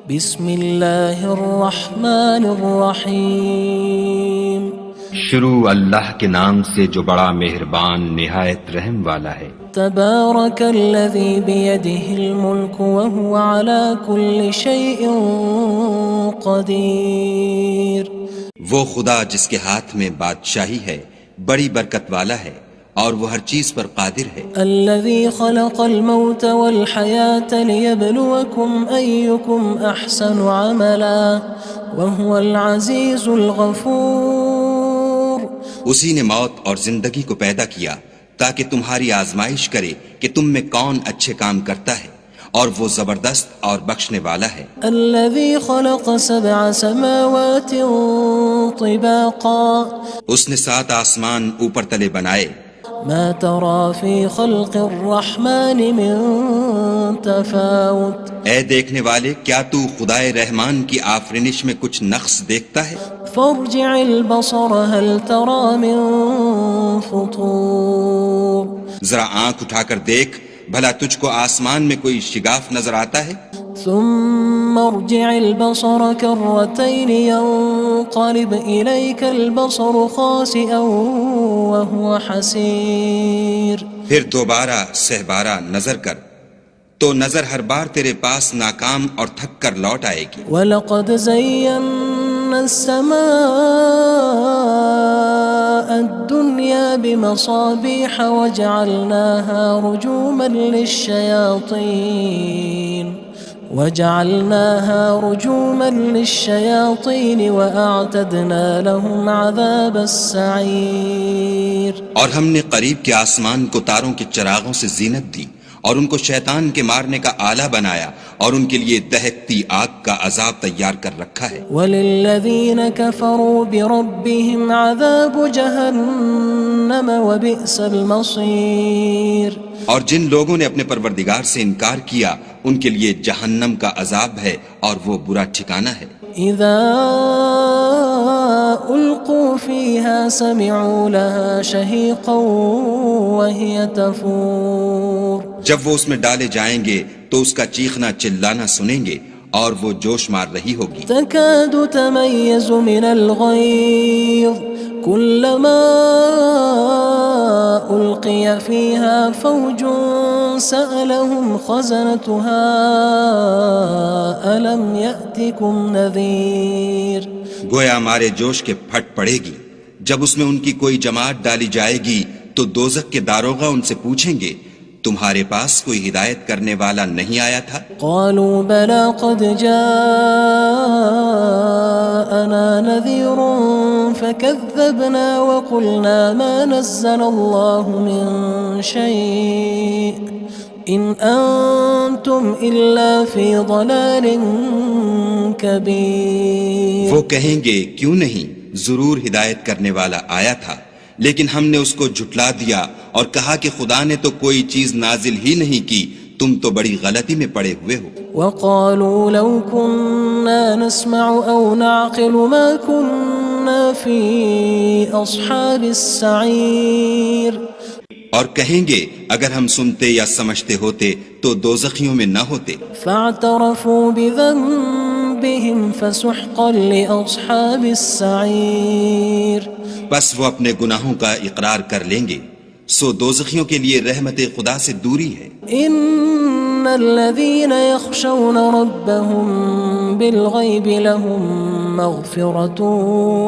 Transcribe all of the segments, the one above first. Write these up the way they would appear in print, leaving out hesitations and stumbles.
بسم اللہ الرحمن الرحیم شروع اللہ کے نام سے جو بڑا مہربان نہایت رحم والا ہے۔ تبارک الذی بیدہ الملک وہو علی کل شیء قدیر۔ وہ خدا جس کے ہاتھ میں بادشاہی ہے بڑی برکت والا ہے اور وہ ہر چیز پر قادر ہے۔ الذي خلق الموت والحياة ليبلوكم أيكم أحسن عملا وهو العزيز الغفور۔ اسی نے موت اور زندگی کو پیدا کیا تاکہ تمہاری آزمائش کرے کہ تم میں کون اچھے کام کرتا ہے، اور وہ زبردست اور بخشنے والا ہے۔ الذي خلق 7 سماوات طباقا۔ اس نے 7 آسمان اوپر تلے بنائے۔ ما ترى في خلق الرحمن من تفاوت۔ اے دیکھنے والے، کیا تو خدائے رحمان کی آفرینش میں کچھ نقص دیکھتا ہے؟ فارجع البصر هل ترى من فطور۔ ذرا آنکھ اٹھا کر دیکھ، بھلا تجھ کو آسمان میں کوئی شگاف نظر آتا ہے؟ ثم ارجع البصر كرتين ينقلب إليك البصر خاسئا وهو حسير۔ پھر دوبارہ سہبارہ نظر کر تو نظر ہر بار تیرے پاس ناکام اور تھک کر لوٹ آئے گی۔ وَلَقَدْ زَيَّنَّا السَّمَاءَ الدُّنْيَا بِمَصَابِيحَ وَجَعَلْنَاهَا رُجُومًا لِلشَّيَاطِينِ وَأَعْتَدْنَا لَهُمْ عَذَابَ السَّعِيرِ۔ اور ہم نے قریب کے آسمان کو تاروں کے چراغوں سے زینت دی اور ان کو شیطان کے مارنے کا آلہ بنایا، اور ان کے لیے دہکتی آگ کا عذاب تیار کر رکھا ہے۔ وَلِلَّذِينَ كَفَرُوا بِرَبِّهِمْ عَذَابُ جَهَنَّمَ وَبِئْسَ الْمَصِيرُ۔ اور جن لوگوں نے اپنے پروردگار سے انکار کیا ان کے لیے جہنم کا عذاب ہے اور وہ برا ٹھکانہ ہے۔ اذا القوا فيها سمعوا لها شهيقا وهي تفور۔ جب وہ اس میں ڈالے جائیں گے تو اس کا چیخنا چلانا سنیں گے اور وہ جوش مار رہی ہوگی۔ تكاد تميز من الغيظ كلما ألقي فيها فوج سألهم خزنتها ألم يأتكم نذير۔ گویا مارے جوش کے پھٹ پڑے گی۔ جب اس میں ان کی کوئی جماعت ڈالی جائے گی تو دوزخ کے داروغہ ان سے پوچھیں گے تمہارے پاس کوئی ہدایت کرنے والا نہیں آیا تھا؟ قالوا بلى قد جاءنا نذير فكذبنا وقلنا ما نزل الله من شيء إن أنتم إلا في ضلال كبير۔ وہ کہیں گے کیوں نہیں، ضرور ہدایت کرنے والا آیا تھا، لیکن ہم نے اس کو جھٹلا دیا اور کہا کہ خدا نے تو کوئی چیز نازل ہی نہیں کی، تم تو بڑی غلطی میں پڑے ہوئے ہو۔ وقالوا لو كنا نسمع أو نعقل ما كنا في أصحاب السعير۔ اور کہیں گے اگر ہم سنتے یا سمجھتے ہوتے تو دوزخیوں میں نہ ہوتے۔ فاعترفوا بذنبهم فسحقا لأصحاب السعير۔ بس وہ اپنے گناہوں کا اقرار کر لیں گے، سو دوزخیوں کے لیے رحمت خدا سے دوری ہے۔ ان الذين يخشون ربهم بالغيب لهم مغفرة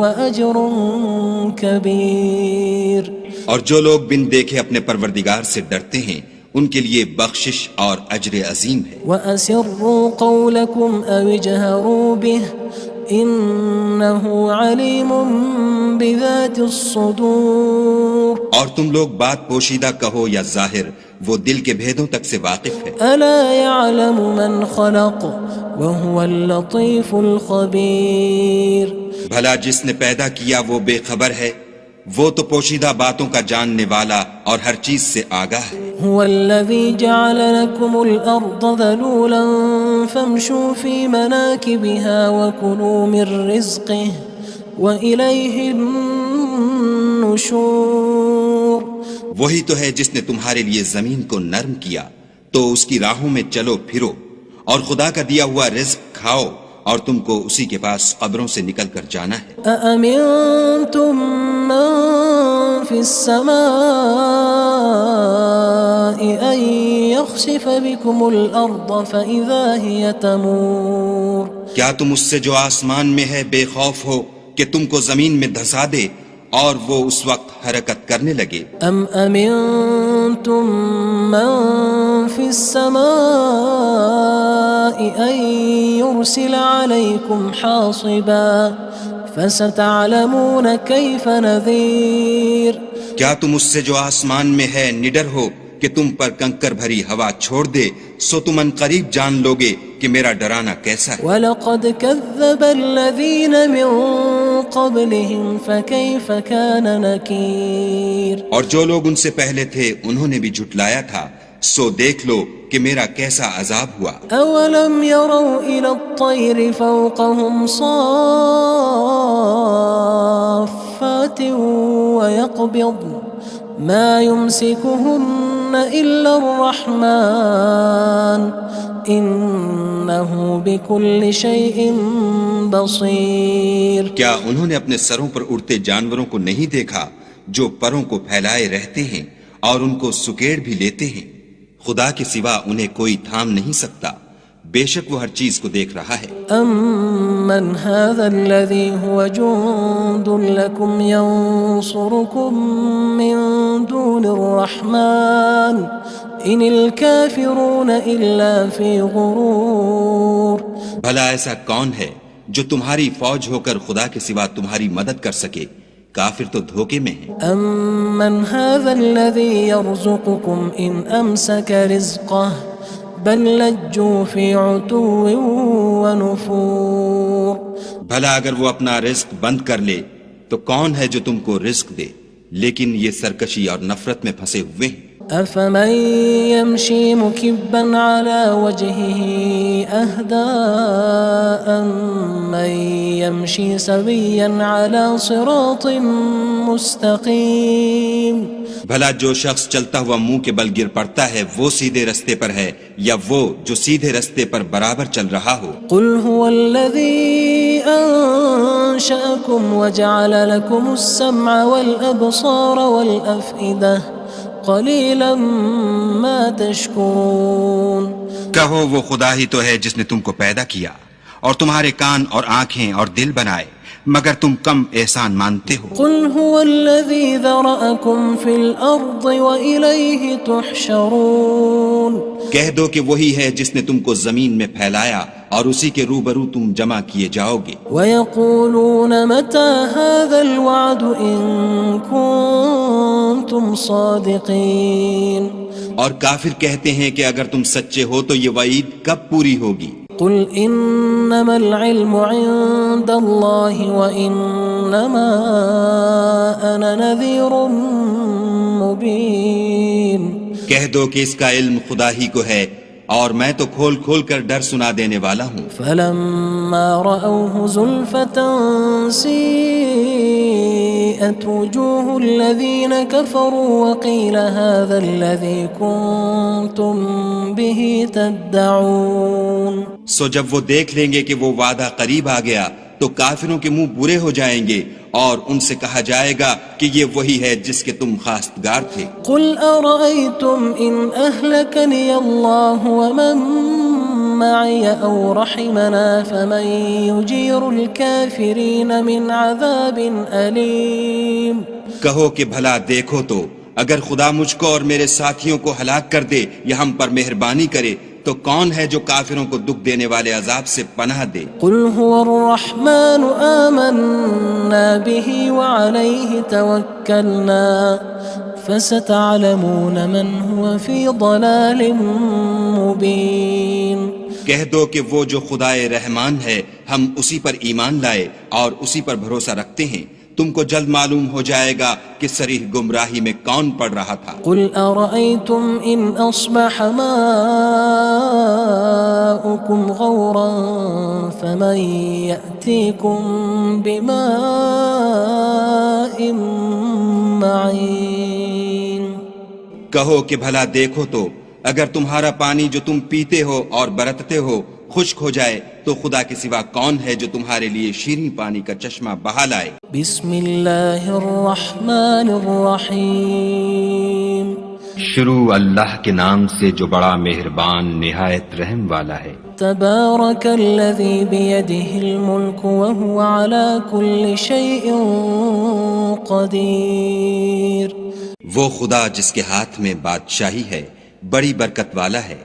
وأجر كبير۔ اور جو لوگ بن دیکھے اپنے پروردگار سے ڈرتے ہیں ان کے لیے بخشش اور اجر عظیم ہے۔ وَأَسِرُّوا قَوْلَكُمْ أَوِ اجْهَرُوا بِهِ إِنَّهُ عَلِيمٌ بِذَاتِ الصُّدُورِ۔ اور تم لوگ بات پوشیدہ کہو یا ظاہر، وہ دل کے بھیدوں تک سے واقف ہے۔ أَلَا يَعْلَمُ مَنْ خَلَقَ وَهُوَ اللَّطِيفُ الْخَبِيرُ۔ بھلا جس نے پیدا کیا وہ بے خبر ہے، وہ تو پوشیدہ باتوں کا جاننے والا اور ہر چیز سے آگاہ ہے۔ هو الذي جعل لكم الأرض ذلولا فامشوا في مناكبها وكلوا من رزقه وإليه النشور۔ وہی تو ہے جس نے تمہارے لیے زمین کو نرم کیا تو اس کی راہوں میں چلو پھرو اور خدا کا دیا ہوا رزق کھاؤ اور تم کو اسی کے پاس قبروں سے نکل کر جانا ہے۔ أأمنتم من في السماء أن يخسف بكم الأرض فإذا هي تمور کیا تم اس سے جو آسمان میں ہے بے خوف ہو کہ تم کو زمین میں دھسا دے اور وہ اس وقت حرکت کرنے لگے؟ أم أمنتم من في السماء أن يرسل عليكم حاصبا فستعلمون كيف نذير کیا تم اس سے جو آسمان میں ہے نڈر ہو کہ تم پر کنکر بھری ہوا چھوڑ دے، سو تم ان قریب جان لوگے کہ میرا ڈرانا کیسا ہے۔ وَلَقَدْ كَذَّبَ الَّذِينَ مِن قَبْلِهِمْ فَكَيْفَ كَانَ نَكِيرٌ اور جو لوگ ان سے پہلے تھے انہوں نے بھی جھٹلایا تھا، سو دیکھ لو کہ میرا کیسا عذاب ہوا۔ أَوَلَمْ يَرَوْا إِلَى الطَّيْرِ فَوْقَهُمْ صَافَّاتٍ وَيَقْبِضْنَ مَا يُمْسِكُهُنَّ إِلَّا الرَّحْمَنُ إِنَّهُ بِكُلِّ شَيْءٍ بَصِيرٌ کیا انہوں نے اپنے سروں پر اڑتے جانوروں کو نہیں دیکھا جو پروں کو پھیلائے رہتے ہیں اور ان کو سکیڑ بھی لیتے ہیں؟ خدا کے سوا انہیں کوئی تھام نہیں سکتا، بے شک وہ ہر چیز کو دیکھ رہا ہے۔ أَمَّنْ هَذَا الَّذِي هُوَ جُندٌ لَكُمْ يَنصُرُكُم مِّن دُونِ الرَّحْمَنِ إِنِ الْكَافِرُونَ إِلَّا فِي غُرُورٍ بھلا ایسا کون ہے جو تمہاری فوج ہو کر خدا کے سوا تمہاری مدد کر سکے؟ کافر تو دھوکے میں ہیں۔ أَمَّنْ هَذَا الَّذِي يَرْزُقُكُمْ إِنْ أَمْسَكَ رِزْقَهُ بَلْ لَجُّوا فِي عُتُوٍّ وَنُفُورٍ بھلا اگر وہ اپنا رزق بند کر لے تو کون ہے جو تم کو رزق دے؟ لیکن یہ سرکشی اور نفرت میں پھنسے ہوئے ہیں۔ أَفَمَن يَمْشِي مُكِبًّا عَلَى وَجْهِهِ أَهْدَىٰ أَمَّن يَمْشِي سَوِيًّا عَلَى صِرَاطٍ مُّسْتَقِيمٍ بھلا جو شخص چلتا ہوا منہ کے بل گر پڑتا ہے وہ سیدھے رستے پر ہے یا وہ جو سیدھے رستے پر برابر چل رہا ہو؟ قُلْ هُوَ الَّذِي أَنشَأَكُمْ وَجَعَلَ لَكُمُ السَّمْعَ وَالْأَبْصَارَ وَالْأَفْئِدَةَ قَلِيلًا مَا تَشْكُرُونَ کہو وہ خدا ہی تو ہے جس نے تم کو پیدا کیا اور تمہارے کان اور آنکھیں اور دل بنائے، مگر تم کم احسان مانتے ہو۔ قُلْ هُوَ الَّذِي ذَرَأَكُمْ فِي الْأَرْضِ وَإِلَيْهِ تُحْشَرُونَ کہہ دو کہ وہی ہے جس نے تم کو زمین میں پھیلایا اور اسی کے روبرو تم جمع کیے جاؤ گے۔ وَيَقُولُونَ مَتَى هَذَا الْوَعْدُ إِن كُنتُمْ صَادِقِينَ اور کافر کہتے ہیں کہ اگر تم سچے ہو تو یہ وعید کب پوری ہوگی؟ قُلْ إِنَّمَا الْعِلْمُ عِندَ اللَّهِ وَإِنَّمَا أَنَا نَذِيرٌ مُّبِينٌ کہہ دو کہ اس کا علم خدا ہی کو ہے اور میں تو کھول کھول کر ڈر سنا دینے والا ہوں۔ فَلَمَّا رَأَوْهُ زُلْفَةً سِيئَتْ وُجُوهُ الَّذِينَ كَفَرُوا وَقِيلَ هَذَا الَّذِي كُنتُم بِهِ تَدَّعُونَ سو جب وہ دیکھ لیں گے کہ وہ وعدہ قریب آ گیا تو کافروں کے منہ برے ہو جائیں گے اور ان سے کہا جائے گا کہ یہ وہی ہے جس کے تم خواستگار تھے۔ قُلْ أَرَأَيْتُمْ إِنْ أَهْلَكَنِيَ اللَّهُ وَمَن مَّعِيَ أَوْ رَحِمَنَا فَمَن يُجِيرُ الْكَافِرِينَ مِنْ عَذَابٍ أَلِيمٍ کہو کہ بھلا دیکھو تو اگر خدا مجھ کو اور میرے ساتھیوں کو ہلاک کر دے یا ہم پر مہربانی کرے تو کون ہے جو کافروں کو دکھ دینے والے عذاب سے پناہ دے؟ قُلْ هُوَ الرَّحْمَنُ آمَنَّا بِهِ وَعَلَيْهِ تَوَكَّلْنَا فَسَتَعْلَمُونَ مَنْ هُوَ فِي ضَلَالٍ مُّبِينٍ کہہ دو کہ وہ جو خدائے رحمان ہے ہم اسی پر ایمان لائے اور اسی پر بھروسہ رکھتے ہیں، تم کو جلد معلوم ہو جائے گا کہ صریح گمراہی میں کون پڑ رہا تھا۔ قُلْ أَرَأَيْتُمْ إِنْ أَصْبَحَ مَاؤُكُمْ غَوْرًا فَمَن يَأْتِيكُم بِمَاءٍ مَّعِينٍ کہو کہ بھلا دیکھو تو اگر تمہارا پانی جو تم پیتے ہو اور برتتے ہو خشک ہو جائے تو خدا کے سوا کون ہے جو تمہارے لیے شیریں پانی کا چشمہ بہا لائے؟ بسم اللہ الرحمن الرحیم شروع اللہ کے نام سے جو بڑا مہربان نہایت رحم والا ہے۔ تبارک الذی بیدہ الملک وہو علی کل شیء قدیر۔ وہ خدا جس کے ہاتھ میں بادشاہی ہے بڑی برکت والا ہے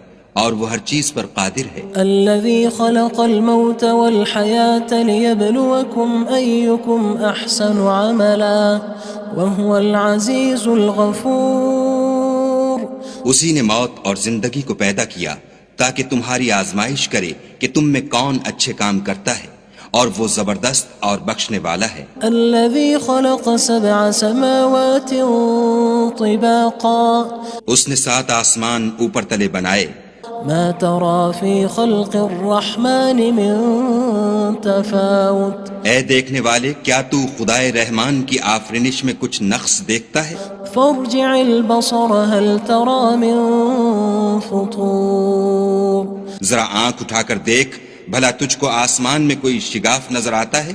اور وہ ہر چیز پر قادر ہے۔ الذي خلق الموت والحياة ليبلوكم أيكم أحسن عملا وهو العزيز الغفور۔ اسی نے موت اور زندگی کو پیدا کیا تاکہ تمہاری آزمائش کرے کہ تم میں کون اچھے کام کرتا ہے، اور وہ زبردست اور بخشنے والا ہے۔ الذي خلق 7 سماوات طباقا۔ اس نے 7 آسمان اوپر تلے بنائے۔ ما ترى في خلق الرحمن من تفاوت۔ اے دیکھنے والے، کیا تو خدائے رحمان کی آفرینش میں کچھ نقص دیکھتا ہے؟ فارجع البصر هل ترى من فطور۔ ذرا آنکھ اٹھا کر دیکھ، بھلا تجھ کو آسمان میں کوئی شگاف نظر آتا ہے؟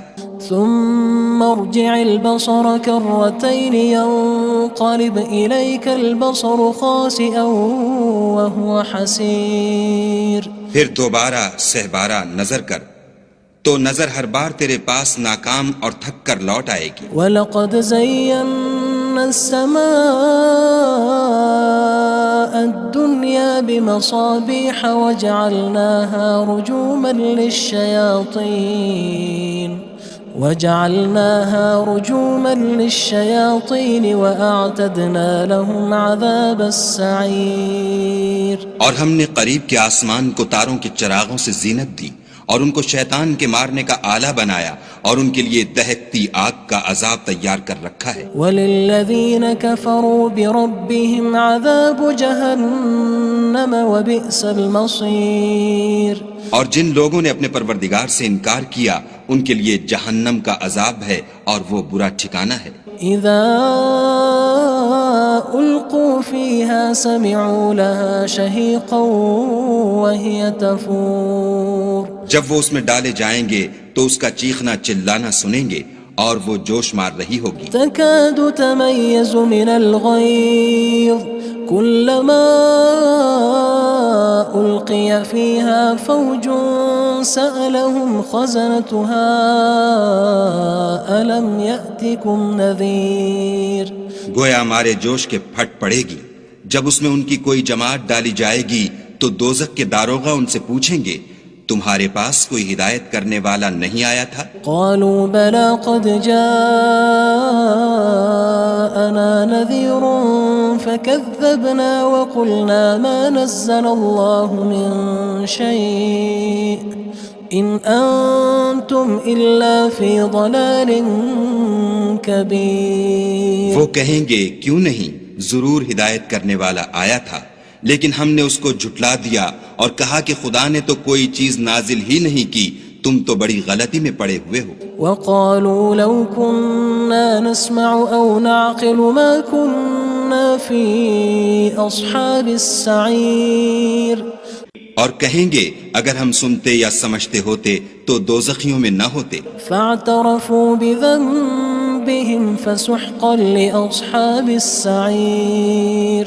ثم ارجع البصر كرتين ينقلب إليك البصر خاسئا وهو حسير۔ پھر دوبارہ سہبارہ نظر کر تو نظر ہر بار تیرے پاس ناکام اور تھک کر لوٹ آئے گی۔ وَلَقَدْ زَيَّنَّا السَّمَاءَ الدُّنْيَا بِمَصَابِيحَ وَجَعَلْنَاهَا رُجُومًا لِلشَّيَاطِينِ وَأَعْتَدْنَا لَهُمْ عَذَابَ السَّعِيرِ۔ اور ہم نے قریب کے آسمان کو تاروں کے چراغوں سے زینت دی اور ان کو شیطان کے مارنے کا آلہ بنایا، اور ان کے لیے دہکتی آگ کا عذاب تیار کر رکھا ہے۔ وَلِلَّذِينَ كَفَرُوا بِرَبِّهِمْ عَذَابُ جَهَنَّمَ وَبِئْسَ الْمَصِيرُ۔ اور جن لوگوں نے اپنے پروردگار سے انکار کیا ان کے لیے جہنم کا عذاب ہے اور وہ برا ٹھکانہ ہے۔ اذا القوا فيها سمعوا لها شهيقا وهي تفور۔ جب وہ اس میں ڈالے جائیں گے تو اس کا چیخنا چلانا سنیں گے اور وہ جوش مار رہی ہوگی۔ تكاد تميز من الغيظ كلما ألقي فيها فوج سألهم خزنتها ألم يأتكم نذير۔ گویا مارے جوش کے پھٹ پڑے گی۔ جب اس میں ان کی کوئی جماعت ڈالی جائے گی تو دوزخ کے داروغہ ان سے پوچھیں گے تمہارے پاس کوئی ہدایت کرنے والا نہیں آیا تھا؟ قالوا بلى قد جاءنا نذير فكذبنا وقلنا ما نزل الله من شيء إن أنتم إلا في ضلال كبير۔ وہ کہیں گے کیوں نہیں، ضرور ہدایت کرنے والا آیا تھا، لیکن ہم نے اس کو جھٹلا دیا اور کہا کہ خدا نے تو کوئی چیز نازل ہی نہیں کی، تم تو بڑی غلطی میں پڑے ہوئے ہو۔ وقالوا لو كنا نسمع أو نعقل ما كنا في أصحاب السعير۔ اور کہیں گے اگر ہم سنتے یا سمجھتے ہوتے تو دوزخیوں میں نہ ہوتے۔ فاعترفوا بذنبهم فسحقا لأصحاب السعير۔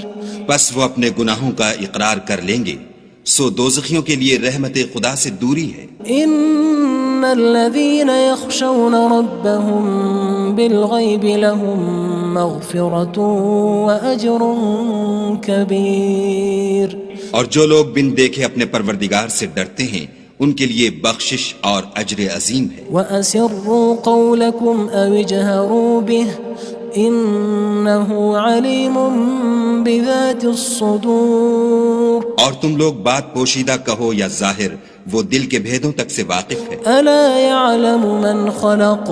بس وہ اپنے گناہوں کا اقرار کر لیں گے، سو دوزخیوں کے لیے رحمت خدا سے دوری ہے۔ ان الذين يخشون ربهم بالغيب لهم مغفرة واجر كبير۔ اور جو لوگ بن دیکھے اپنے پروردگار سے ڈرتے ہیں ان کے لیے بخشش اور اجر عظیم ہے۔ واسروا قولكم او اجهروا به انه علیم بذات الصدور۔ اور تم لوگ بات پوشیدہ کہو یا ظاہر، وہ دل کے بھیدوں تک سے واقف ہے۔ الا يعلم من خلق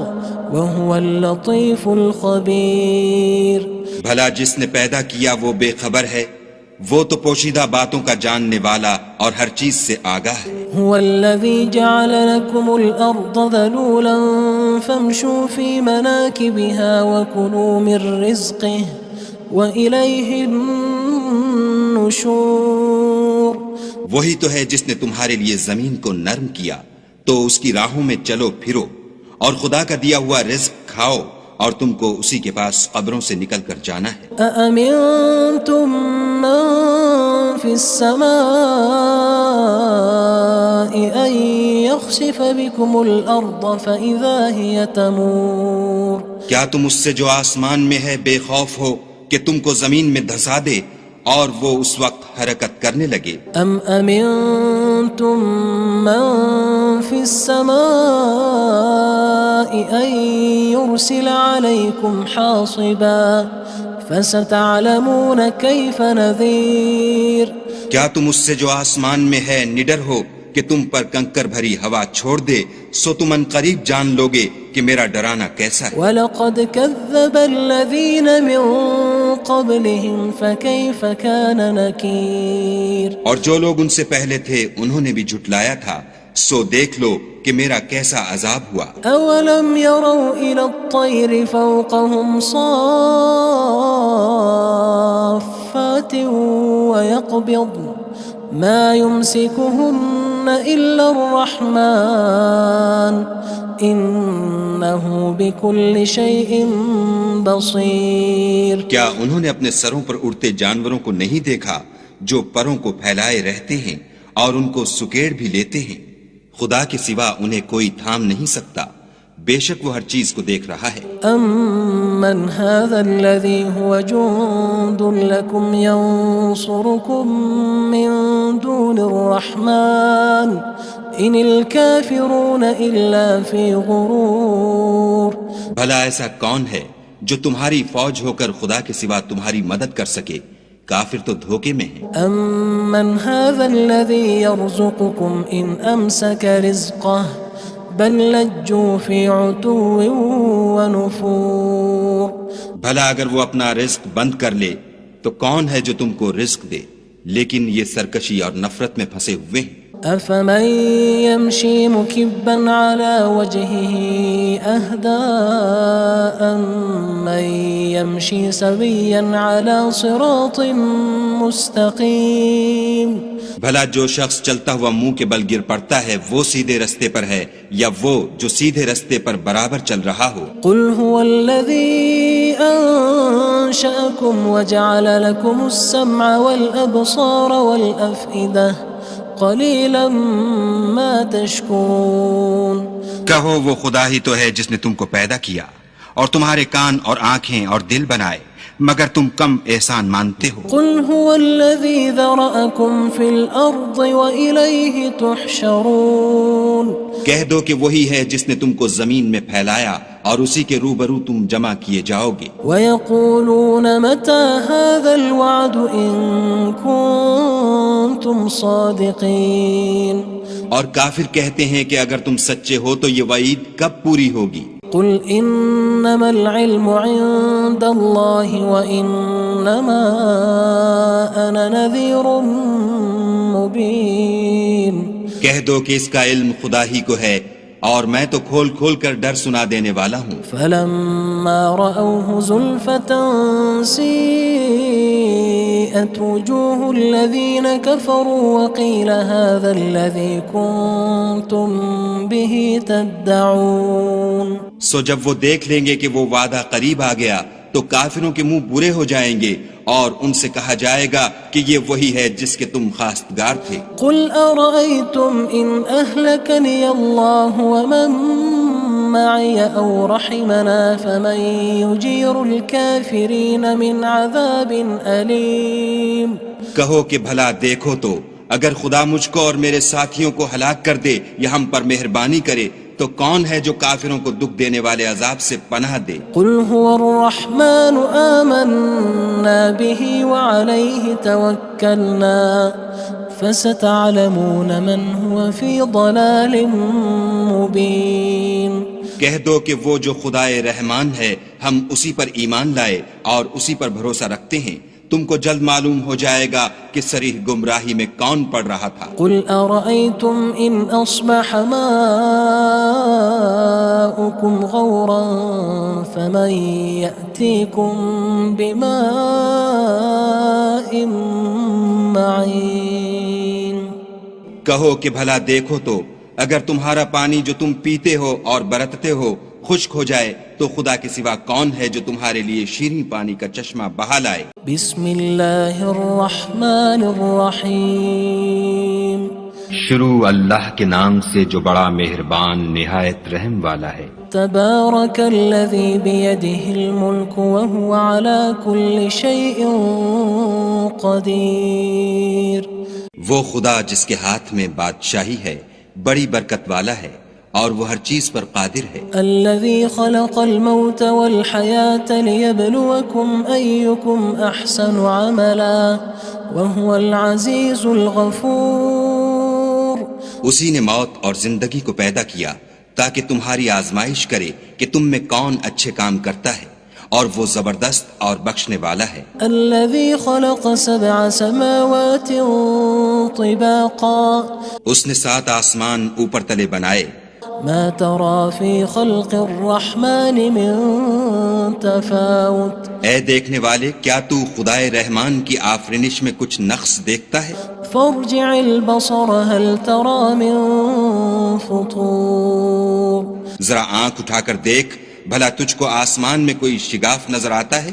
وهو اللطيف الخبير۔ بھلا جس نے پیدا کیا وہ بے خبر ہے، وہ تو پوشیدہ باتوں کا جاننے والا اور ہر چیز سے آگاہ ہے۔ هو الذي جعل لكم الأرض ذلولا فامشوا في مناكبها وكلوا من رزقه وإليه النشور۔ وہی تو ہے جس نے تمہارے لیے زمین کو نرم کیا تو اس کی راہوں میں چلو پھرو، اور خدا کا دیا ہوا رزق کھاؤ، اور تم کو اسی کے پاس قبروں سے نکل کر جانا ہے۔ أأمنتم من في السماء أن يخسف بكم الأرض فإذا هي تمور کیا تم اس سے جو آسمان میں ہے بے خوف ہو کہ تم کو زمین میں دھسا دے اور وہ اس وقت حرکت کرنے لگے؟ أم أمنتم من في السماء أن يرسل عليكم حاصبا فستعلمون كيف نذير کیا تم اس سے جو آسمان میں ہے نڈر ہو کہ تم پر کنکر بھری ہوا چھوڑ دے، سو تم ان قریب جان لوگے کہ میرا ڈرانا کیسا ہے۔ وَلَقَدْ كَذَّبَ الَّذِينَ مِن قَبْلِهِمْ فَكَيْفَ كَانَ نَكِيرٌ اور جو لوگ ان سے پہلے تھے انہوں نے بھی جھٹلایا تھا، سو دیکھ لو کہ میرا کیسا عذاب ہوا۔ أَوَلَمْ يَرَوْا إِلَى الطَّيْرِ فَوْقَهُمْ صَافَّاتٍ وَيَقْبِضْنَ مَا يُمْسِكُهُنَّ إِلَّا الرَّحْمَنُ إِنَّهُ بِكُلِّ شَيْءٍ بَصِيرٌ کیا انہوں نے اپنے سروں پر اڑتے جانوروں کو نہیں دیکھا جو پروں کو پھیلائے رہتے ہیں اور ان کو سکیڑ بھی لیتے ہیں؟ خدا کے سوا انہیں کوئی تھام نہیں سکتا، بے شک وہ ہر چیز کو دیکھ رہا ہے۔ أَمَّنْ هَذَا الَّذِي هُوَ جُندٌ لَكُمْ يَنصُرُكُم مِّن دُونِ الرَّحْمَنِ إِنِ الْكَافِرُونَ إِلَّا فِي غُرُورٍ بھلا ایسا کون ہے جو تمہاری فوج ہو کر خدا کے سوا تمہاری مدد کر سکے؟ کافر تو دھوکے میں ہیں۔ أَمَّنْ هَذَا الَّذِي يَرْزُقُكُمْ إِنْ أَمْسَكَ رِزْقَهُ بَلْ لَجُّوا فِي عُتُوٍّ وَنُفُورٍ بھلا اگر وہ اپنا رزق بند کر لے تو کون ہے جو تم کو رزق دے؟ لیکن یہ سرکشی اور نفرت میں پھنسے ہوئے ہیں۔ أَفَمَن يَمْشِي مُكِبًّا عَلَى وَجْهِهِ أَهْدَىٰ أَمَّن يَمْشِي سَوِيًّا عَلَى صِرَاطٍ مُّسْتَقِيمٍ بھلا جو شخص چلتا ہوا منہ کے بل گر پڑتا ہے وہ سیدھے رستے پر ہے یا وہ جو سیدھے رستے پر برابر چل رہا ہو؟ قُلْ هُوَ الَّذِي أَنشَأَكُمْ وَجَعَلَ لَكُمُ السَّمْعَ وَالْأَبْصَارَ وَالْأَفْئِدَةَ قَلِيلًا مَا تَشْكُرُونَ کہو وہ خدا ہی تو ہے جس نے تم کو پیدا کیا اور تمہارے کان اور آنکھیں اور دل بنائے، مگر تم کم احسان مانتے ہو۔ قُلْ هُوَ الَّذِي ذَرَأَكُمْ فِي الْأَرْضِ وَإِلَيْهِ تُحْشَرُونَ کہہ دو کہ وہی ہے جس نے تم کو زمین میں پھیلایا اور اسی کے روبرو تم جمع کیے جاؤ گے۔ وَيَقُولُونَ مَتَى هَذَا الْوَعْدُ إِن كُنتُمْ صَادِقِينَ اور کافر کہتے ہیں کہ اگر تم سچے ہو تو یہ وعید کب پوری ہوگی؟ قُلْ إِنَّمَا الْعِلْمُ عِندَ اللَّهِ وَإِنَّمَا أَنَا نَذِيرٌ مُّبِينٌ کہہ دو کہ اس کا علم خدا ہی کو ہے اور میں تو کھول کھول کر ڈر سنا دینے والا ہوں۔ فَلَمَّا رَأَوْهُ زُلْفَةً سِيئَتْ وُجُوهُ الَّذِينَ كَفَرُوا وَقِيلَ هَذَا الَّذِي كُنتُم بِهِ تَدَّعُونَ سو جب وہ دیکھ لیں گے کہ وہ وعدہ قریب آ گیا تو کافروں کے منہ برے ہو جائیں گے اور ان سے کہا جائے گا کہ یہ وہی ہے جس کے تم خواستگار تھے۔ قُلْ أَرَأَيْتُمْ إِنْ أَهْلَكَنِيَ اللَّهُ وَمَن مَّعِيَ أَوْ رَحِمَنَا فَمَن يُجِيرُ الْكَافِرِينَ مِنْ عَذَابٍ أَلِيمٍ کہو کہ بھلا دیکھو تو اگر خدا مجھ کو اور میرے ساتھیوں کو ہلاک کر دے یا ہم پر مہربانی کرے تو کون ہے جو کافروں کو دکھ دینے والے عذاب سے پناہ دے؟ قُلْ هُوَ الرَّحْمَنُ آمَنَّا بِهِ وَعَلَيْهِ تَوَكَّلْنَا فَسَتَعْلَمُونَ مَنْ هُوَ فِي ضَلَالٍ مُّبِينٍ کہہ دو کہ وہ جو خدائے رحمان ہے ہم اسی پر ایمان لائے اور اسی پر بھروسہ رکھتے ہیں، تم کو جلد معلوم ہو جائے گا کہ صریح گمراہی میں کون پڑ رہا تھا۔ قُلْ أَرَأَيْتُمْ إِنْ أَصْبَحَ مَاؤُكُمْ غَوْرًا فَمَن يَأْتِيكُم بِمَاءٍ مَّعِينٍ کہو کہ بھلا دیکھو تو اگر تمہارا پانی جو تم پیتے ہو اور برتتے ہو خشک ہو جائے تو خدا کے سوا کون ہے جو تمہارے لیے شیریں پانی کا چشمہ بہا لائے؟ بسم اللہ الرحمن الرحیم شروع اللہ کے نام سے جو بڑا مہربان نہایت رحم والا ہے۔ تبارک الذی بیدہ الملک وہو علی کل شیء قدیر۔ وہ خدا جس کے ہاتھ میں بادشاہی ہے بڑی برکت والا ہے اور وہ ہر چیز پر قادر ہے۔ الذي خلق الموت والحياة ليبلوكم أيكم أحسن عملا وهو العزيز الغفور۔ اسی نے موت اور زندگی کو پیدا کیا تاکہ تمہاری آزمائش کرے کہ تم میں کون اچھے کام کرتا ہے اور وہ زبردست اور بخشنے والا ہے۔ الذي خلق 7 سماوات طباقا۔ اس نے 7 آسمان اوپر تلے بنائے۔ ما ترى في خلق الرحمن من تفاوت۔ اے دیکھنے والے کیا تو خدائے رحمان کی آفرینش میں کچھ نقص دیکھتا ہے؟ فارجع البصر هل ترى من فطور۔ ذرا آنکھ اٹھا کر دیکھ بھلا تجھ کو آسمان میں کوئی شگاف نظر آتا ہے؟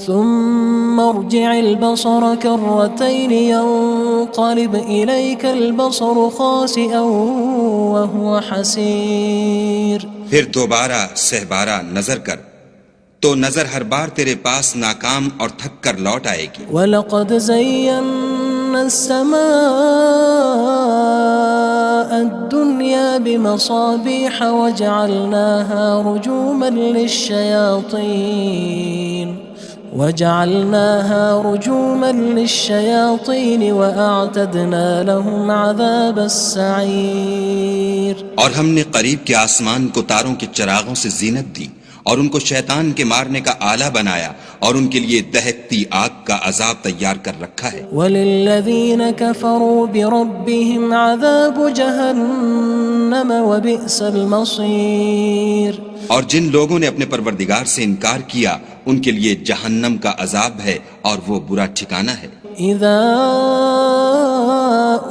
ثم ارجع البصر كرتين ينقلب إليك البصر خاسئا وهو حسير۔ پھر دوبارہ سہبارہ نظر کر تو نظر ہر بار تیرے پاس ناکام اور تھک کر لوٹ آئے گی۔ وَلَقَدْ زَيَّنَّا السَّمَاءَ الدُّنْيَا بِمَصَابِيحَ وَجَعَلْنَاهَا رُجُومًا لِلشَّيَاطِينِ وَأَعْتَدْنَا لَهُمْ عَذَابَ السَّعِيرِ۔ اور ہم نے قریب کے آسمان کو تاروں کے چراغوں سے زینت دی اور ان کو شیطان کے مارنے کا آلہ بنایا اور ان کے لیے دہکتی آگ کا عذاب تیار کر رکھا ہے۔ وَلِلَّذِينَ كَفَرُوا بِرَبِّهِمْ عَذَابُ جَهَنَّمَ وَبِئْسَ الْمَصِيرُ۔ اور جن لوگوں نے اپنے پروردگار سے انکار کیا ان کے لیے جہنم کا عذاب ہے اور وہ برا ٹھکانہ ہے۔ اذا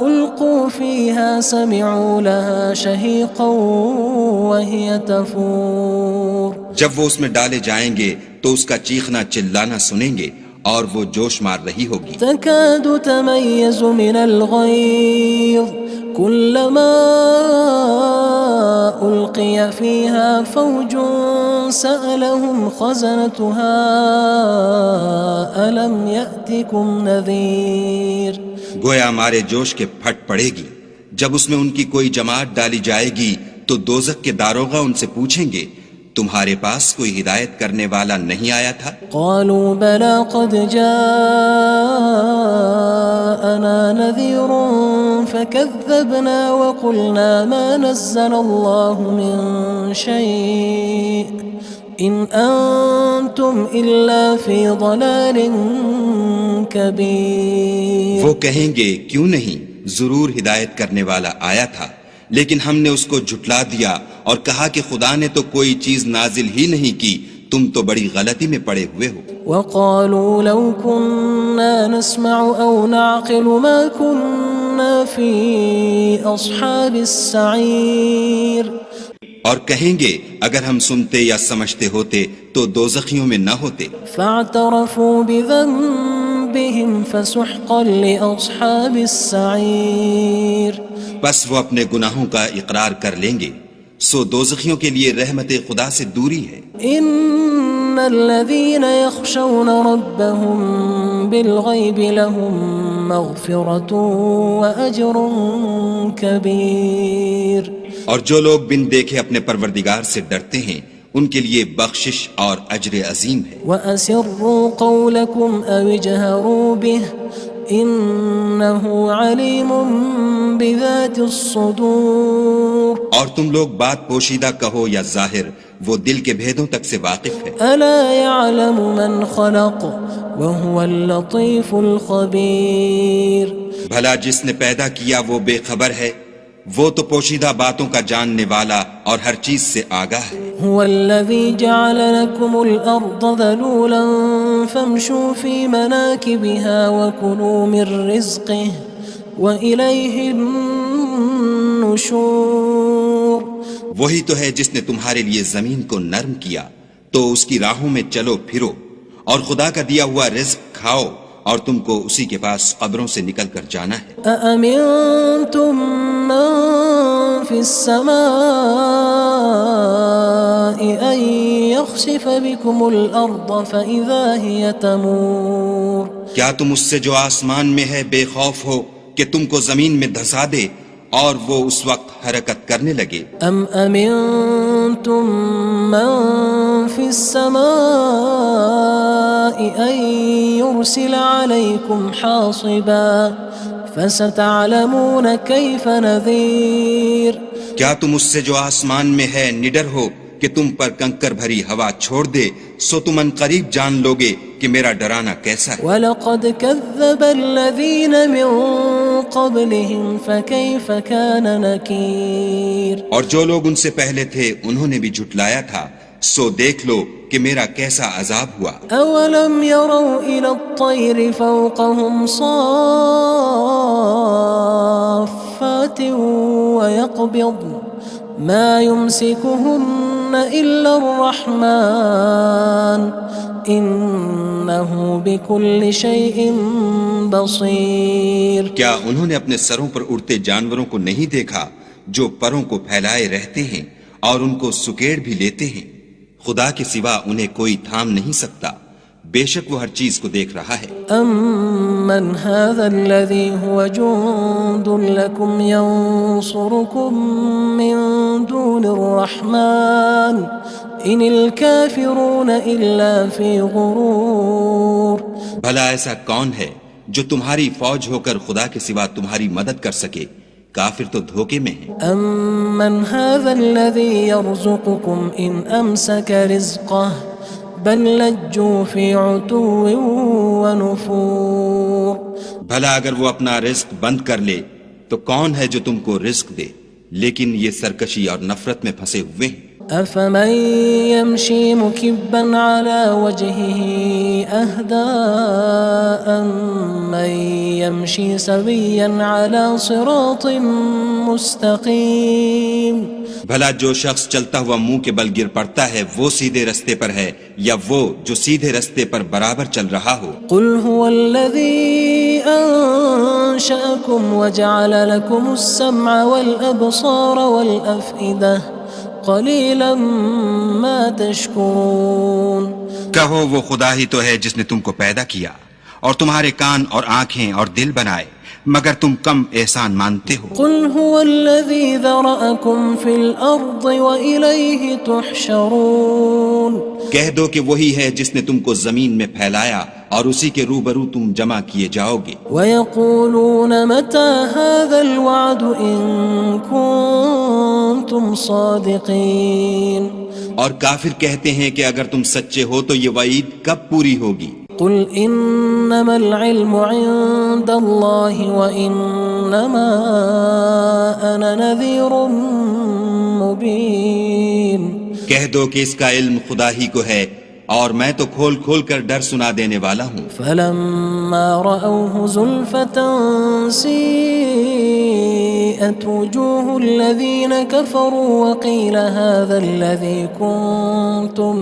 القوا فيها سمعوا لها شهيقا وهي تفور۔ جب وہ اس میں ڈالے جائیں گے تو اس کا چیخنا چلانا سنیں گے اور وہ جوش مار رہی ہوگی۔ تكاد تميز من الغيظ كلما ألقي فيها فوج سألهم خزنتها ألم يأتكم نذير۔ گویا ہمارے جوش کے پھٹ پڑے گی جب اس میں ان کی کوئی جماعت ڈالی جائے گی تو دوزخ کے داروغہ ان سے پوچھیں گے تمہارے پاس کوئی ہدایت کرنے والا نہیں آیا تھا؟ قالوا بلى قد جاءنا نذير فكذبنا وقلنا ما نزل الله من شيء إن أنتم إلا في ضلال كبير۔ وہ کہیں گے کیوں نہیں، ضرور ہدایت کرنے والا آیا تھا لیکن ہم نے اس کو جھٹلا دیا اور کہا کہ خدا نے تو کوئی چیز نازل ہی نہیں کی، تم تو بڑی غلطی میں پڑے ہوئے ہو۔ وقالوا لو كنا نسمع أو نعقل ما كنا في أصحاب السعير۔ اور کہیں گے اگر ہم سنتے یا سمجھتے ہوتے تو دوزخیوں میں نہ ہوتے۔ فاعترفوا بذنبهم فسحقا لأصحاب السعير۔ بس وہ اپنے گناہوں کا اقرار کر لیں گے، سو دوزخیوں کے لیے رحمت خدا سے دوری ہے۔ ان الذين يخشون ربهم بالغيب لهم مغفرة وأجر كبير۔ اور جو لوگ بن دیکھے اپنے پروردگار سے ڈرتے ہیں ان کے لیے بخشش اور اجر عظیم ہے۔ وَأَسِرُّوا قَوْلَكُمْ أَوِ اجْهَرُوا بِهِ إِنَّهُ عَلِيمٌ بِذَاتِ الصُّدُورِ۔ اور تم لوگ بات پوشیدہ کہو یا ظاہر، وہ دل کے بھیدوں تک سے واقف ہے۔ أَلَا يَعْلَمُ مَنْ خَلَقَ وَهُوَ اللَّطِيفُ الْخَبِيرُ۔ بھلا جس نے پیدا کیا وہ بے خبر ہے، وہ تو پوشیدہ باتوں کا جاننے والا اور ہر چیز سے آگاہ ہے۔ هو الذي جعل لكم الأرض ذلولا فامشوا في مناكبها وكلوا من رزقه وإليه النشور وہی تو ہے جس نے تمہارے لیے زمین کو نرم کیا تو اس کی راہوں میں چلو پھرو اور خدا کا دیا ہوا رزق کھاؤ اور تم کو اسی کے پاس قبروں سے نکل کر جانا ہے۔ أأمنتم من في السماء أن يخسف بكم الأرض فإذا هي تمور کیا تم اس سے جو آسمان میں ہے بے خوف ہو کہ تم کو زمین میں دھسا دے اور وہ اس وقت حرکت کرنے لگے؟ أم أمنتم من في السماء أن يرسل عليكم حاصبا فستعلمون كيف نذير کیا تم اس سے جو آسمان میں ہے نڈر ہو کہ تم پر کنکر بھری ہوا چھوڑ دے سو تم ان قریب جان لوگے کہ میرا ڈرانا کیسا ہے۔ وَلَقَدْ كَذَّبَ الَّذِينَ مِن قَبْلِهِمْ فَكَيْفَ كَانَ نَكِيرٌ اور جو لوگ ان سے پہلے تھے انہوں نے بھی جھٹلایا تھا سو دیکھ لو کہ میرا کیسا عذاب ہوا۔ أَوَلَمْ يَرَوْا إِلَى الطَّيْرِ فَوْقَهُمْ صَافَّاتٍ وَيَقْبِضْنَ مَا يُمْسِكُهُنَّ إِلَّا الرَّحْمَنُ إِنَّهُ بِكُلِّ شَيْءٍ بَصِيرٌ کیا انہوں نے اپنے سروں پر اڑتے جانوروں کو نہیں دیکھا جو پروں کو پھیلائے رہتے ہیں اور ان کو سکیڑ بھی لیتے ہیں؟ خدا کے سوا انہیں کوئی تھام نہیں سکتا، بے شک وہ ہر چیز کو دیکھ رہا ہے۔ أَمَّنْ هَذَا الَّذِي هُوَ جُندٌ لَكُمْ يَنصُرُكُم مِّن دُونِ الرَّحْمَنِ إِنِ الْكَافِرُونَ إِلَّا فِي غُرُورٍ بھلا ایسا کون ہے جو تمہاری فوج ہو کر خدا کے سوا تمہاری مدد کر سکے؟ کافر تو دھوکے میں ہیں۔ أَمَّنْ هَذَا الَّذِي يَرْزُقُكُمْ إِنْ أَمْسَكَ رِزْقَهُ بَلْ لَجُّوا فِي عُتُوٍّ وَنُفُورٍ بھلا اگر وہ اپنا رزق بند کر لے تو کون ہے جو تم کو رزق دے؟ لیکن یہ سرکشی اور نفرت میں پھنسے ہوئے ہیں۔ أَفَمَن يَمْشِي مُكِبًّا عَلَى وَجْهِهِ أَهْدَىٰ أَمَّن يَمْشِي سَوِيًّا عَلَى صِرَاطٍ مُّسْتَقِيمٍ بھلا جو شخص چلتا ہوا منہ کے بل گر پڑتا ہے وہ سیدھے رستے پر ہے یا وہ جو سیدھے رستے پر برابر چل رہا ہو؟ قُلْ هُوَ الَّذِي أَنشَأَكُمْ وَجَعَلَ لَكُمُ السَّمْعَ وَالْأَبْصَارَ وَالْأَفْئِدَةَ قَلِيلًا مَا تَشْكُرُونَ کہو وہ خدا ہی تو ہے جس نے تم کو پیدا کیا اور تمہارے کان اور آنکھیں اور دل بنائے مگر تم کم احسان مانتے ہو۔ قُلْ هُوَ الَّذِي ذَرَأَكُمْ فِي الْأَرْضِ وَإِلَيْهِ تُحْشَرُونَ کہہ دو کہ وہی ہے جس نے تم کو زمین میں پھیلایا اور اسی کے روبرو تم جمع کیے جاؤ گے۔ وَيَقُولُونَ مَتَى هَذَا الْوَعْدُ إِن كُنتُمْ صَادِقِينَ اور کافر کہتے ہیں کہ اگر تم سچے ہو تو یہ وعید کب پوری ہوگی؟ قُلْ إِنَّمَا الْعِلْمُ عِندَ اللَّهِ وَإِنَّمَا أَنَا نَذِيرٌ مُّبِينٌ کہہ دو کہ اس کا علم خدا ہی کو ہے اور میں تو کھول کھول کر ڈر سنا دینے والا ہوں۔ فَلَمَّا رَأَوْهُ زُلْفَةً سِيئَتْ وُجُوهُ الَّذِينَ كَفَرُوا وَقِيلَ هَذَا الَّذِي كُنتُم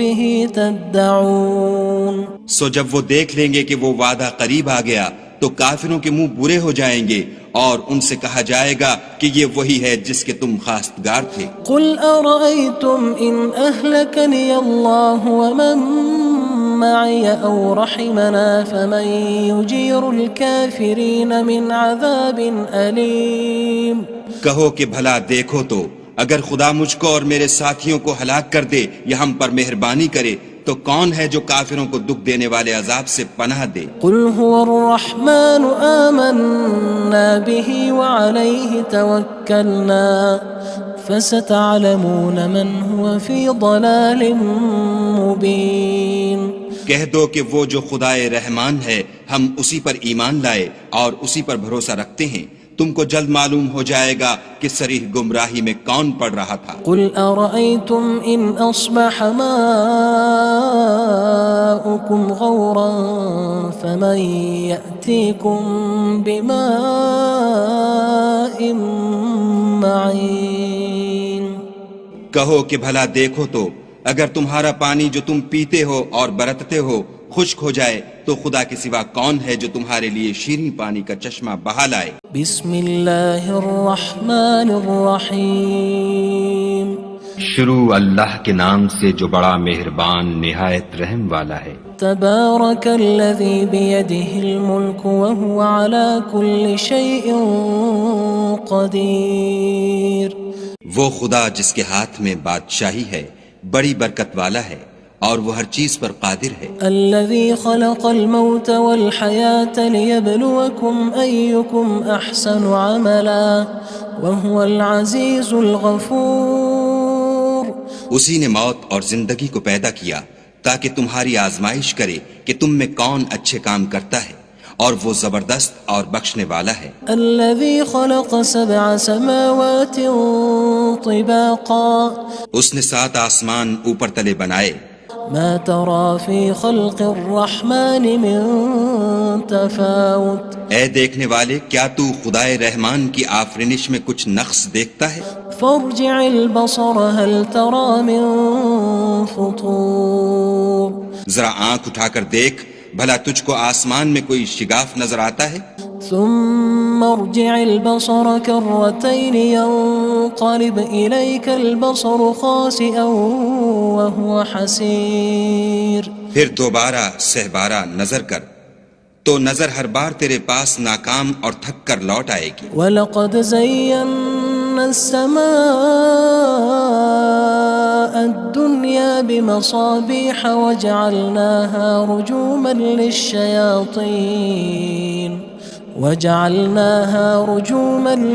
بِهِ تَدَّعُونَ سو جب وہ دیکھ لیں گے کہ وہ وعدہ قریب آ گیا تو کافروں کے منہ برے ہو جائیں گے اور ان سے کہا جائے گا کہ یہ وہی ہے جس کے تم خواستگار تھے۔ قُلْ أَرَأَيْتُمْ إِنْ أَهْلَكَنِيَ اللَّهُ وَمَن مَّعِيَ أَوْ رَحِمَنَا فَمَن يُجِيرُ الْكَافِرِينَ مِنْ عَذَابٍ أَلِيمٍ کہو کہ بھلا دیکھو تو اگر خدا مجھ کو اور میرے ساتھیوں کو ہلاک کر دے یا ہم پر مہربانی کرے تو کون ہے جو کافروں کو دکھ دینے والے عذاب سے پناہ دے؟ قُلْ هُوَ الرَّحْمَنُ آمَنَّا بِهِ وَعَلَيْهِ تَوَكَّلْنَا فَسَتَعْلَمُونَ مَنْ هُوَ فِي ضَلَالٍ مُّبِينٍ کہہ دو کہ وہ جو خدائے رحمان ہے ہم اسی پر ایمان لائے اور اسی پر بھروسہ رکھتے ہیں، تم کو جلد معلوم ہو جائے گا کہ صریح گمراہی میں کون پڑ رہا تھا۔ قُلْ أَرَأَيْتُمْ إِنْ أَصْبَحَ مَاؤُكُمْ غَوْرًا فَمَن يَأْتِيكُم بِمَاءٍ معين کہو کہ بھلا دیکھو تو اگر تمہارا پانی جو تم پیتے ہو اور برتتے ہو خشک ہو جائے تو خدا کے سوا کون ہے جو تمہارے لیے شیریں پانی کا چشمہ بہا لائے۔ بسم اللہ الرحمن الرحیم شروع اللہ کے نام سے جو بڑا مہربان نہایت رحم والا ہے۔ تبارک الذی بیدہ الملک وہو علی کل شیء قدیر وہ خدا جس کے ہاتھ میں بادشاہی ہے بڑی برکت والا ہے اور وہ ہر چیز پر قادر ہے۔ الذي خلق الموت والحياة ليبلوكم أيكم أحسن عملا وهو العزيز الغفور اسی نے موت اور زندگی کو پیدا کیا تاکہ تمہاری آزمائش کرے کہ تم میں کون اچھے کام کرتا ہے اور وہ زبردست اور بخشنے والا ہے۔ الذي خلق 7 سماوات طباقا اس نے 7 آسمان اوپر تلے بنائے، ما ترى في خلق الرحمن من تفاوت اے دیکھنے والے کیا تو خدائے رحمان کی آفرینش میں کچھ نقص دیکھتا ہے؟ فارجع البصر هل ترى من فطور ذرا آنکھ اٹھا کر دیکھ بھلا تجھ کو آسمان میں کوئی شگاف نظر آتا ہے؟ ثم ارجع البصر كرتين ينقلب إليك البصر خاسئا وهو حسير پھر دوبارہ سہبارہ نظر کر تو نظر ہر بار تیرے پاس ناکام اور تھک کر لوٹ آئے گی۔ وَلَقَدْ زَيَّنَّا السَّمَاءَ الدُّنْيَا بِمَصَابِيحَ وَجَعَلْنَاهَا رُجُومًا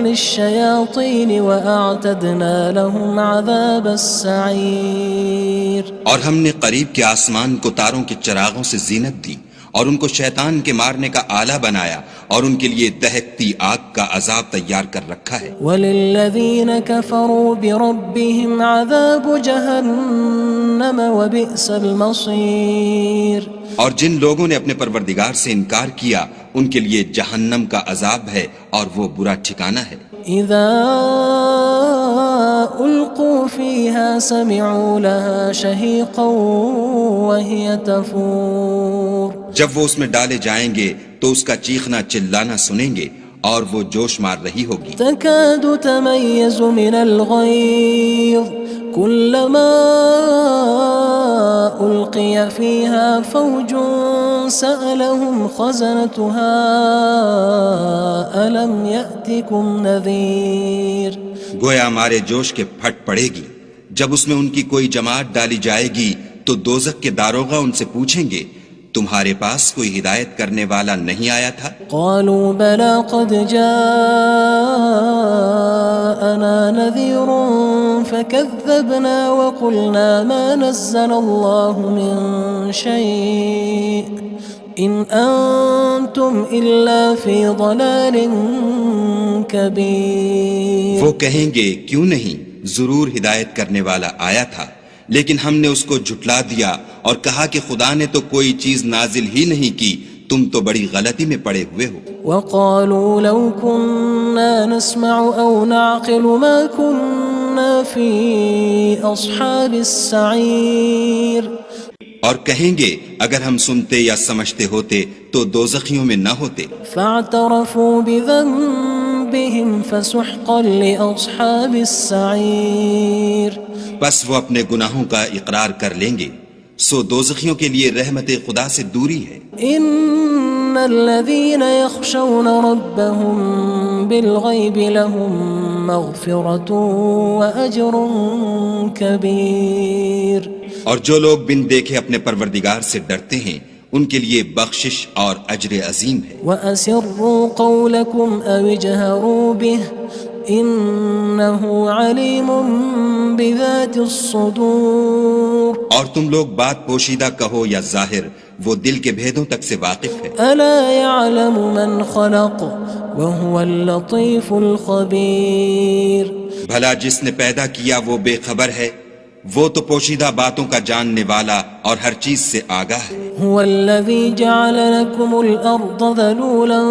لِلشَّيَاطِينِ وَأَعْتَدْنَا لَهُمْ عَذَابَ السَّعِيرِ اور ہم نے قریب کے آسمان کو تاروں کے چراغوں سے زینت دی اور ان کو شیطان کے مارنے کا آلہ بنایا اور ان کے لیے دہکتی آگ کا عذاب تیار کر رکھا ہے۔ وَلِلَّذِينَ كَفَرُوا بِرَبِّهِمْ عَذَابُ جَهَنَّمَ وَبِئْسَ الْمَصِيرُ اور جن لوگوں نے اپنے پروردگار سے انکار کیا ان کے لیے جہنم کا عذاب ہے اور وہ برا ٹھکانہ ہے۔ اذا القوا فيها سمعوا لها شهيقا وهي تفور جب وہ اس میں ڈالے جائیں گے تو اس کا چیخنا چلانا سنیں گے اور وہ جوش مار رہی ہوگی۔ تكاد تميز من الغيظ كلما ألقي فيها فوج سألهم خزنتها ألم يأتكم نذير گویا ہمارے جوش کے پھٹ پڑے گی جب اس میں ان کی کوئی جماعت ڈالی جائے گی تو دوزخ کے داروغہ ان سے پوچھیں گے تمہارے پاس کوئی ہدایت کرنے والا نہیں آیا تھا؟ قالوا بلى قد جاءنا نذير فكذبنا وقلنا ما نزل الله من شيء إن أنتم إلا في ضلال كبير وہ کہیں گے کیوں نہیں ضرور ہدایت کرنے والا آیا تھا لیکن ہم نے اس کو جھٹلا دیا اور کہا کہ خدا نے تو کوئی چیز نازل ہی نہیں کی تم تو بڑی غلطی میں پڑے ہوئے ہو۔ وقالوا لو كنا نسمع أو نعقل ما كنا في أصحاب السعير اور کہیں گے اگر ہم سنتے یا سمجھتے ہوتے تو دوزخیوں میں نہ ہوتے۔ فاعترفوا بذنبهم فسحقا لأصحاب السعير بس وہ اپنے گناہوں کا اقرار کر لیں گے سو دوزخیوں کے لیے رحمت خدا سے دوری ہے۔ ان الذين يخشون ربهم بالغيب لهم مغفرة واجر كبير اور جو لوگ بن دیکھے اپنے پروردگار سے ڈرتے ہیں ان کے لیے بخشش اور اجر عظیم ہے۔ واسروا قولكم او اجهروا به انه علیم بذات الصدور اور تم لوگ بات پوشیدہ کہو یا ظاہر وہ دل کے بھیدوں تک سے واقف ہے۔ الا يعلم من خلق وهو اللطيف الخبير بھلا جس نے پیدا کیا وہ بے خبر ہے وہ تو پوشیدہ باتوں کا جاننے والا اور ہر چیز سے آگاہ ہے۔ هو الذي جعل لكم الأرض ذلولا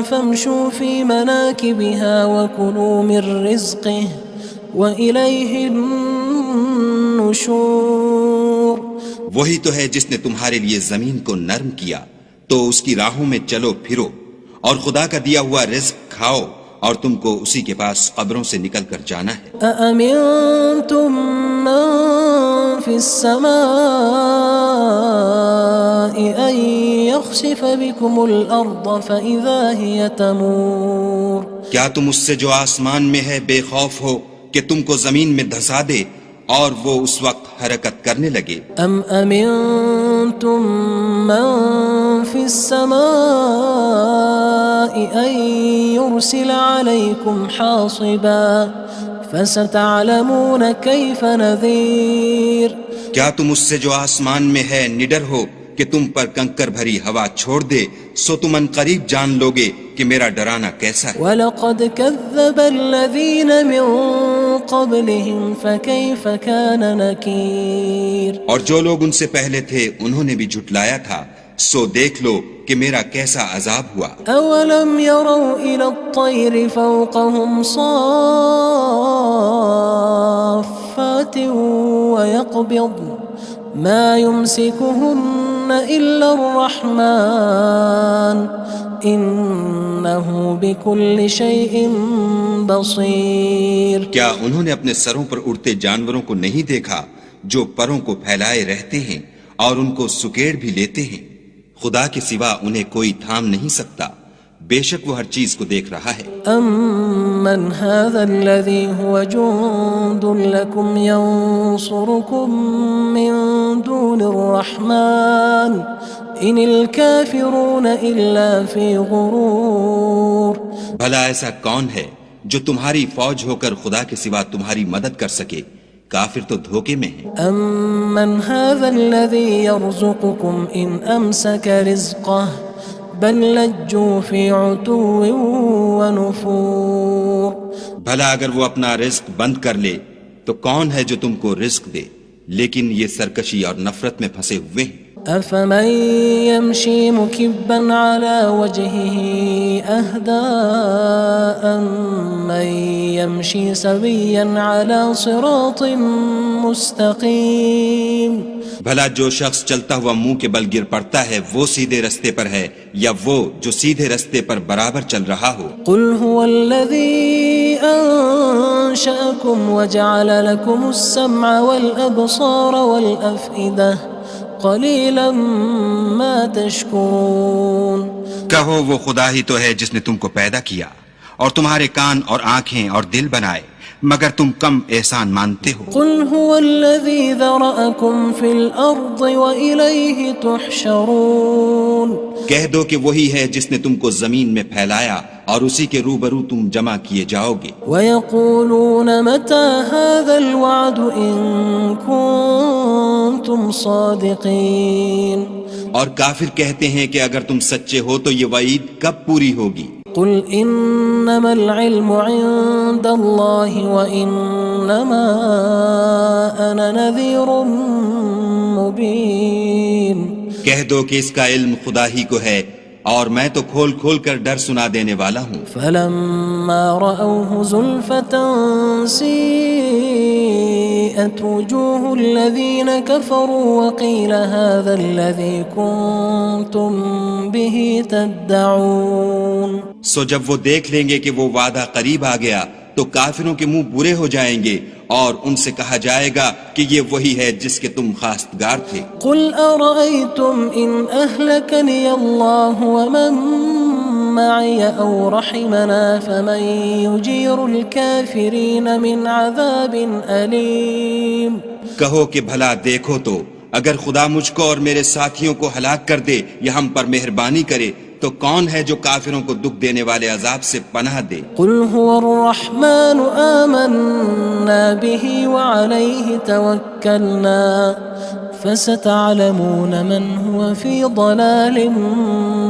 فامشوا في مناكبها وكلوا من رزقه وإليه النشور. وہی تو ہے جس نے تمہارے لیے زمین کو نرم کیا تو اس کی راہوں میں چلو پھرو اور خدا کا دیا ہوا رزق کھاؤ اور تم کو اسی کے پاس قبروں سے نکل کر جانا ہے. أأمنتم من في السماء أن يخسف بكم الأرض فإذا هي تمور. کیا تم اس سے جو آسمان میں ہے بے خوف ہو کہ تم کو زمین میں دھسا دے اور وہ اس وقت حرکت کرنے لگے؟ أم أمنتم من في السماء أن يرسل عليكم حاصبا فستعلمون كيف نذير. کیا تم اس سے جو آسمان میں ہے نڈر ہو کہ تم پر کنکر بھری ہوا چھوڑ دے سو تم ان قریب جان لوگے کہ میرا ڈرانا کیسا ہے. وَلَقَدْ كَذَّبَ الَّذِينَ مِن قَبْلِهِمْ فَكَيْفَ كَانَ نَكِيرٌ. اور جو لوگ ان سے پہلے تھے انہوں نے بھی جھٹلایا تھا سو دیکھ لو کہ میرا کیسا عذاب ہوا. أَوَلَمْ يَرَوْا إِلَى الطَّيْرِ فَوْقَهُمْ صَافَّاتٍ وَيَقْبِضْنَ مَا يُمْسِكُهُنَّ إِلَّا الرَّحْمَنُ إِنَّهُ بِكُلِّ شَيْءٍ بَصِيرٌ. کیا انہوں نے اپنے سروں پر اڑتے جانوروں کو نہیں دیکھا جو پروں کو پھیلائے رہتے ہیں اور ان کو سکیڑ بھی لیتے ہیں؟ خدا کے سوا انہیں کوئی تھام نہیں سکتا، بے شک وہ ہر چیز کو دیکھ رہا ہے. أَمَّنْ هَذَا الَّذِي هُوَ جُندٌ لَكُمْ يَنصُرُكُم مِّن دُونِ الرَّحْمَنِ إِنِ الْكَافِرُونَ إِلَّا فِي غُرُورٍ. بھلا ایسا کون ہے جو تمہاری فوج ہو کر خدا کے سوا تمہاری مدد کر سکے؟ کافر تو دھوکے میں ہیں. أَمَّنْ هَذَا الَّذِي يَرْزُقُكُمْ إِنْ أَمْسَكَ رِزْقَهُ بَلْ لَجُّوا فِي عُتُوٍّ وَنُفُورٍ. بھلا اگر وہ اپنا رزق بند کر لے تو کون ہے جو تم کو رزق دے، لیکن یہ سرکشی اور نفرت میں پھنسے ہوئے ہیں. أَفَمَن يَمْشِي مُكِبًّا عَلَى وَجْهِهِ أَهْدَىٰ أَمَّن يَمْشِي سَوِيًّا عَلَى صِرَاطٍ مُّسْتَقِيمٍ. بھلا جو شخص چلتا ہوا منہ کے بل گر پڑتا ہے وہ سیدھے رستے پر ہے یا وہ جو سیدھے رستے پر برابر چل رہا ہو؟ قُلْ هُوَ الَّذِي أَنشَأَكُمْ وَجَعَلَ لَكُمُ السَّمْعَ وَالْأَبْصَارَ وَالْأَفْئِدَةَ قَلِيلًا مَا تَشْكُرُونَ. کہو وہ خدا ہی تو ہے جس نے تم کو پیدا کیا اور تمہارے کان اور آنکھیں اور دل بنائے، مگر تم کم احسان مانتے ہو. قُلْ هُوَ الَّذِي ذَرَأَكُمْ فِي الْأَرْضِ وَإِلَيْهِ تُحْشَرُونَ. کہہ دو کہ وہی ہے جس نے تم کو زمین میں پھیلایا اور اسی کے روبرو تم جمع کیے جاؤ گے. وَيَقُولُونَ مَتَى هَذَا الْوَعْدُ إِن كُنتُمْ صَادِقِينَ. اور کافر کہتے ہیں کہ اگر تم سچے ہو تو یہ وعید کب پوری ہوگی؟ قُلْ إِنَّمَا الْعِلْمُ عِندَ اللَّهِ وَإِنَّمَا أَنَا نَذِيرٌ مُّبِينٌ. کہہ دو کہ اس کا علم خدا ہی کو ہے اور میں تو کھول کھول کر ڈر سنا دینے والا ہوں. فَلَمَّا رَأَوْهُ زُلْفَةً سِيئَتْ وُجُوهُ الَّذِينَ كَفَرُوا وَقِيلَ هَذَا الَّذِي كُنتُم بِهِ تَدَّعُونَ. سو جب وہ دیکھ لیں گے کہ وہ وعدہ قریب آ گیا تو کافروں کے منہ برے ہو جائیں گے اور ان سے کہا جائے گا کہ یہ وہی ہے جس کے تم خواستگار تھے. قُلْ أَرَأَيْتُمْ إِنْ أَهْلَكَنِيَ اللَّهُ وَمَن مَّعِيَ أَوْ رَحِمَنَا فَمَن يُجِيرُ الْكَافِرِينَ مِنْ عَذَابٍ أَلِيمٍ. کہو کہ بھلا دیکھو تو اگر خدا مجھ کو اور میرے ساتھیوں کو ہلاک کر دے یا ہم پر مہربانی کرے تو کون ہے جو کافروں کو دکھ دینے والے عذاب سے پناہ دے؟ قُلْ هُوَ الرَّحْمَنُ آمَنَّا بِهِ وَعَلَيْهِ تَوَكَّلْنَا فَسَتَعْلَمُونَ مَنْ هُوَ فِي ضَلَالٍ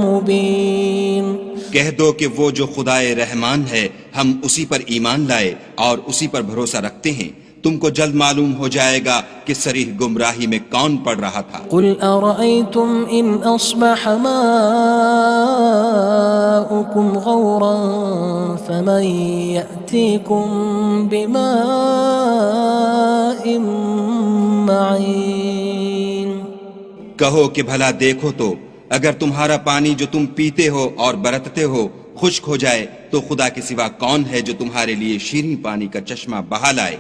مُّبِينٍ. کہہ دو کہ وہ جو خدائے رحمان ہے ہم اسی پر ایمان لائے اور اسی پر بھروسہ رکھتے ہیں، تم کو جلد معلوم ہو جائے گا کہ صریح گمراہی میں کون پڑ رہا تھا۔ قل أرأيتم إن أصبح ماؤكم غورا فمن يأتيكم بماء معين۔ کہو کہ بھلا دیکھو تو اگر تمہارا پانی جو تم پیتے ہو اور برتتے ہو خشک ہو جائے تو خدا کے سوا کون ہے جو تمہارے لیے شیریں پانی کا چشمہ بہا لائے۔